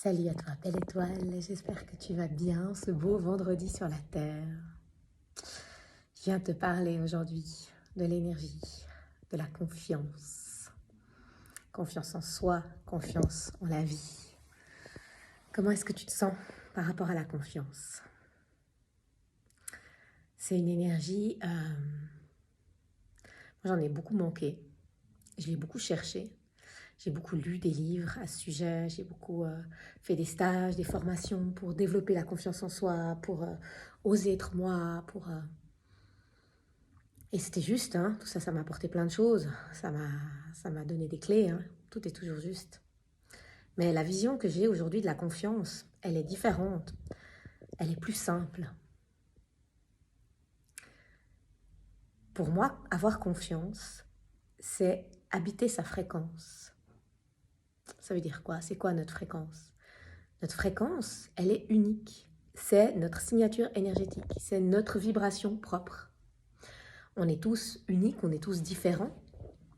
Salut à toi, belle étoile, j'espère que tu vas bien ce beau vendredi sur la Terre. Je viens te parler aujourd'hui de l'énergie, de la confiance. Confiance en soi, confiance en la vie. Comment est-ce que tu te sens par rapport à la confiance? C'est une énergie, j'en ai beaucoup manqué, je l'ai beaucoup cherché. J'ai beaucoup lu des livres à ce sujet, j'ai beaucoup fait des stages, des formations pour développer la confiance en soi, pour oser être moi, Et c'était juste, hein, tout ça, ça m'a apporté plein de choses, ça m'a donné des clés, hein, tout est toujours juste. Mais la vision que j'ai aujourd'hui de la confiance, elle est différente, elle est plus simple. Pour moi, avoir confiance, c'est habiter sa fréquence. Ça veut dire quoi? C'est quoi notre fréquence? Notre fréquence, elle est unique. C'est notre signature énergétique, c'est notre vibration propre. On est tous uniques, on est tous différents.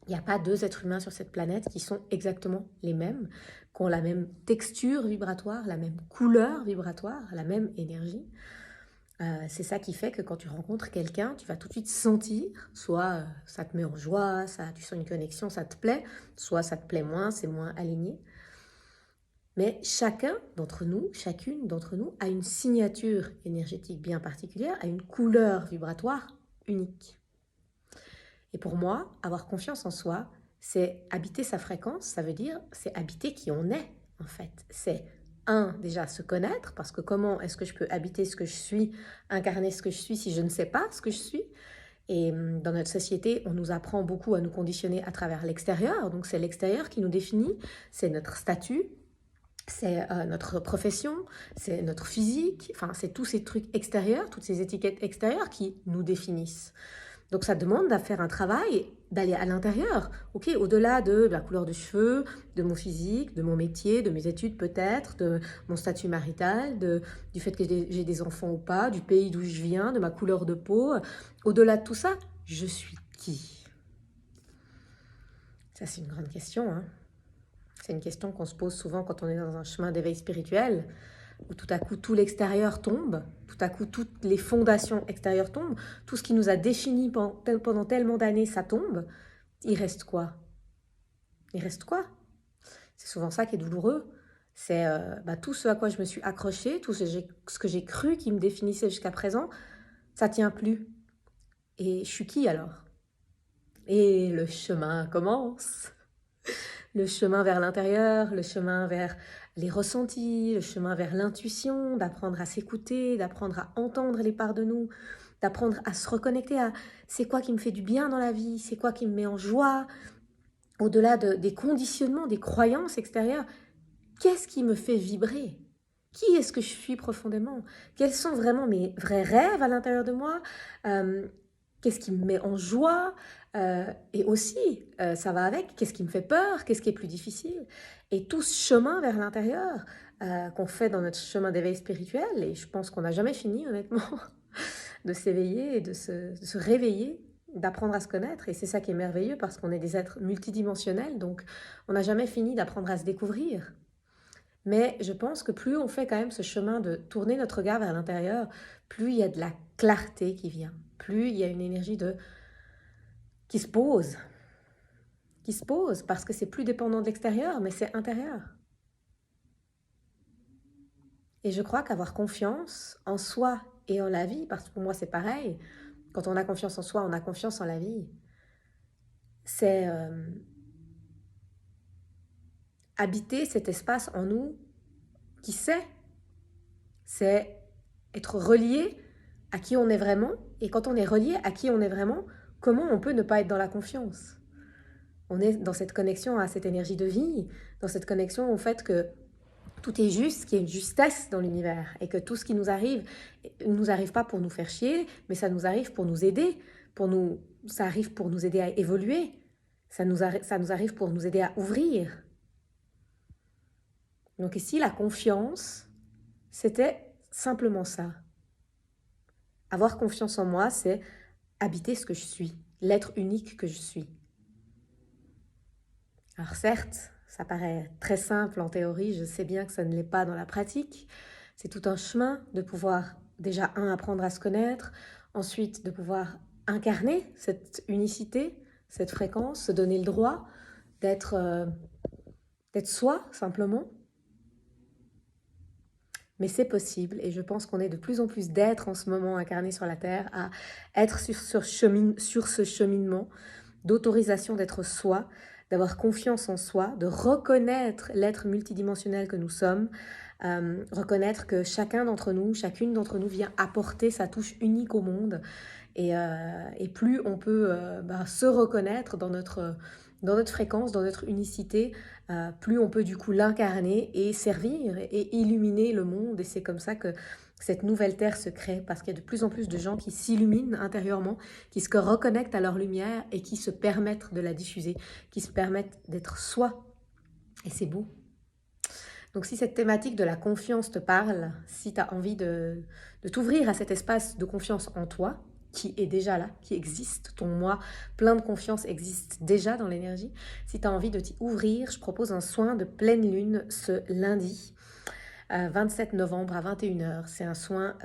Il n'y a pas deux êtres humains sur cette planète qui sont exactement les mêmes, qui ont la même texture vibratoire, la même couleur vibratoire, la même énergie. C'est ça qui fait que quand tu rencontres quelqu'un, tu vas tout de suite sentir, soit ça te met en joie, tu sens une connexion, ça te plaît, soit ça te plaît moins, c'est moins aligné. Mais chacun d'entre nous, chacune d'entre nous a une signature énergétique bien particulière, a une couleur vibratoire unique. Et pour moi, avoir confiance en soi, c'est habiter sa fréquence, ça veut dire c'est habiter qui on est en fait. C'est déjà se connaître, parce que comment est-ce que je peux habiter ce que je suis, incarner ce que je suis si je ne sais pas ce que je suis? Et dans notre société, on nous apprend beaucoup à nous conditionner à travers l'extérieur, donc c'est l'extérieur qui nous définit, c'est notre statut, c'est notre profession, c'est notre physique, enfin c'est tous ces trucs extérieurs, toutes ces étiquettes extérieures qui nous définissent. Donc ça demande de faire un travail, d'aller à l'intérieur, ok, au-delà de la couleur de cheveux, de mon physique, de mon métier, de mes études peut-être, de mon statut marital, du fait que j'ai des enfants ou pas, du pays d'où je viens, de ma couleur de peau. Au-delà de tout ça, je suis qui? Ça c'est une grande question, hein. C'est une question qu'on se pose souvent quand on est dans un chemin d'éveil spirituel, où tout à coup tout l'extérieur tombe, tout à coup toutes les fondations extérieures tombent, tout ce qui nous a définis pendant tellement d'années, ça tombe. Il reste quoi? Il reste quoi? C'est souvent ça qui est douloureux. C'est tout ce à quoi je me suis accrochée, tout ce que j'ai cru qui me définissait jusqu'à présent, ça tient plus. Et je suis qui alors? Et le chemin commence. Le chemin vers l'intérieur, le chemin vers les ressentis, le chemin vers l'intuition, d'apprendre à s'écouter, d'apprendre à entendre les parts de nous, d'apprendre à se reconnecter à c'est quoi qui me fait du bien dans la vie, c'est quoi qui me met en joie, au-delà des conditionnements, des croyances extérieures, qu'est-ce qui me fait vibrer? Qui est-ce que je suis profondément? Quels sont vraiment mes vrais rêves à l'intérieur de moi? Qu'est-ce qui me met en joie? Et aussi, ça va avec, qu'est-ce qui me fait peur? Qu'est-ce qui est plus difficile? Et tout ce chemin vers l'intérieur qu'on fait dans notre chemin d'éveil spirituel, et je pense qu'on n'a jamais fini, honnêtement, de s'éveiller et de se réveiller, d'apprendre à se connaître. Et c'est ça qui est merveilleux, parce qu'on est des êtres multidimensionnels, donc on n'a jamais fini d'apprendre à se découvrir. Mais je pense que plus on fait quand même ce chemin de tourner notre regard vers l'intérieur, plus il y a de la clarté qui vient, plus il y a une énergie qui se pose, parce que c'est plus dépendant de l'extérieur, mais c'est intérieur. Et je crois qu'avoir confiance en soi et en la vie, parce que pour moi c'est pareil, quand on a confiance en soi, on a confiance en la vie, c'est habiter cet espace en nous qui sait, c'est être relié à qui on est vraiment, et quand on est relié à qui on est vraiment, comment on peut ne pas être dans la confiance? On est dans cette connexion à cette énergie de vie, dans cette connexion au fait que tout est juste, qu'il y a une justesse dans l'univers, et que tout ce qui nous arrive pas pour nous faire chier, mais ça nous arrive pour nous aider, ça arrive pour nous aider à évoluer, ça nous arrive pour nous aider à ouvrir. Donc ici, la confiance, c'était simplement ça. Avoir confiance en moi, c'est habiter ce que je suis, l'être unique que je suis. Alors certes, Ça paraît très simple en théorie, je sais bien que ça ne l'est pas dans la pratique. C'est tout un chemin de pouvoir déjà, apprendre à se connaître, ensuite de pouvoir incarner cette unicité, cette fréquence, se donner le droit d'être d'être soi simplement. Mais c'est possible et je pense qu'on est de plus en plus d'êtres en ce moment incarnés sur la Terre à être sur ce cheminement d'autorisation d'être soi, d'avoir confiance en soi, de reconnaître l'être multidimensionnel que nous sommes, reconnaître que chacun d'entre nous, chacune d'entre nous vient apporter sa touche unique au monde et plus on peut se reconnaître dans notre fréquence, dans notre unicité, plus on peut du coup l'incarner et servir et illuminer le monde. Et c'est comme ça que cette nouvelle terre se crée, parce qu'il y a de plus en plus de gens qui s'illuminent intérieurement, qui se reconnectent à leur lumière et qui se permettent de la diffuser, qui se permettent d'être soi. Et c'est beau. Donc si cette thématique de la confiance te parle, si tu as envie de t'ouvrir à cet espace de confiance en toi, qui est déjà là, qui existe, ton moi plein de confiance existe déjà dans l'énergie, si tu as envie de t'y ouvrir, je propose un soin de pleine lune ce lundi, 27 novembre à 21h. C'est un soin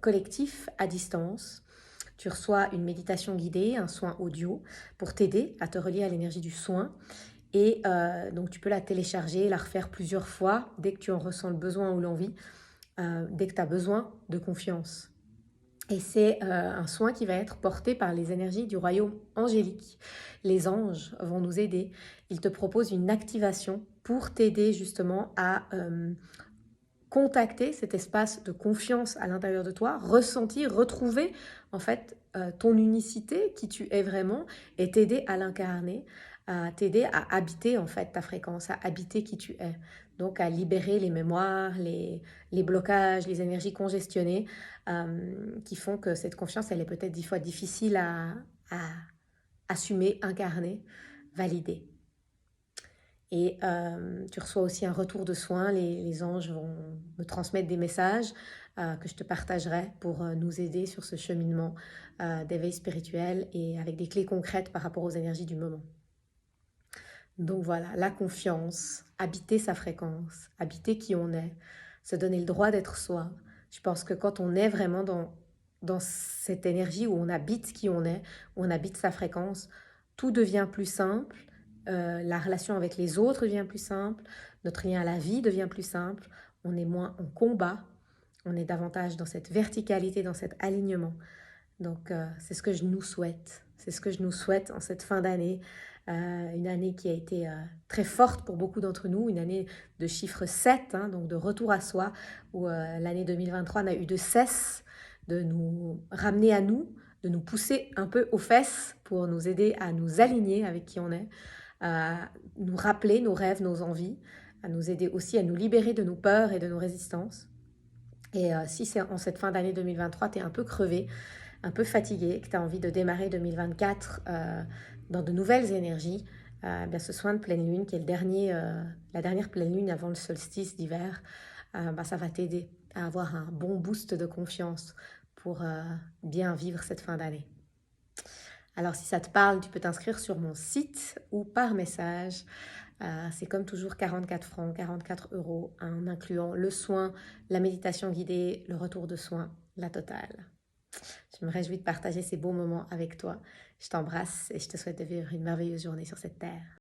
collectif à distance. Tu reçois une méditation guidée, un soin audio pour t'aider à te relier à l'énergie du soin. Et donc tu peux la télécharger, la refaire plusieurs fois dès que tu en ressens le besoin ou l'envie, dès que tu as besoin de confiance. Et c'est un soin qui va être porté par les énergies du royaume angélique. Les anges vont nous aider. Ils te proposent une activation pour t'aider justement à contacter cet espace de confiance à l'intérieur de toi, ressentir, retrouver en fait ton unicité, qui tu es vraiment, et t'aider à l'incarner, à t'aider à habiter en fait ta fréquence, à habiter qui tu es. Donc à libérer les mémoires, les blocages, les énergies congestionnées qui font que cette confiance, elle est peut-être 10 fois difficile à assumer, incarner, valider. Et tu reçois aussi un retour de soins. Les anges vont me transmettre des messages que je te partagerai pour nous aider sur ce cheminement d'éveil spirituel et avec des clés concrètes par rapport aux énergies du moment. Donc voilà, la confiance, habiter sa fréquence, habiter qui on est, se donner le droit d'être soi. Je pense que quand on est vraiment dans cette énergie où on habite qui on est, où on habite sa fréquence, tout devient plus simple. La relation avec les autres devient plus simple, notre lien à la vie devient plus simple, on est moins en combat, on est davantage dans cette verticalité, dans cet alignement. Donc c'est ce que je nous souhaite, c'est ce que je nous souhaite en cette fin d'année, une année qui a été très forte pour beaucoup d'entre nous, une année de chiffre 7, donc de retour à soi, où l'année 2023 n'a eu de cesse de nous ramener à nous, de nous pousser un peu aux fesses pour nous aider à nous aligner avec qui on est, à nous rappeler nos rêves, nos envies, à nous aider aussi à nous libérer de nos peurs et de nos résistances. Et si c'est en cette fin d'année 2023, tu es un peu crevé, un peu fatigué, que tu as envie de démarrer 2024 dans de nouvelles énergies, bien ce soin de pleine lune, qui est la dernière pleine lune avant le solstice d'hiver, ça va t'aider à avoir un bon boost de confiance pour bien vivre cette fin d'année. Alors si ça te parle, tu peux t'inscrire sur mon site ou par message. C'est comme toujours 44 francs, 44 euros, en incluant le soin, la méditation guidée, le retour de soins, la totale. Je me réjouis de partager ces beaux moments avec toi. Je t'embrasse et je te souhaite de vivre une merveilleuse journée sur cette terre.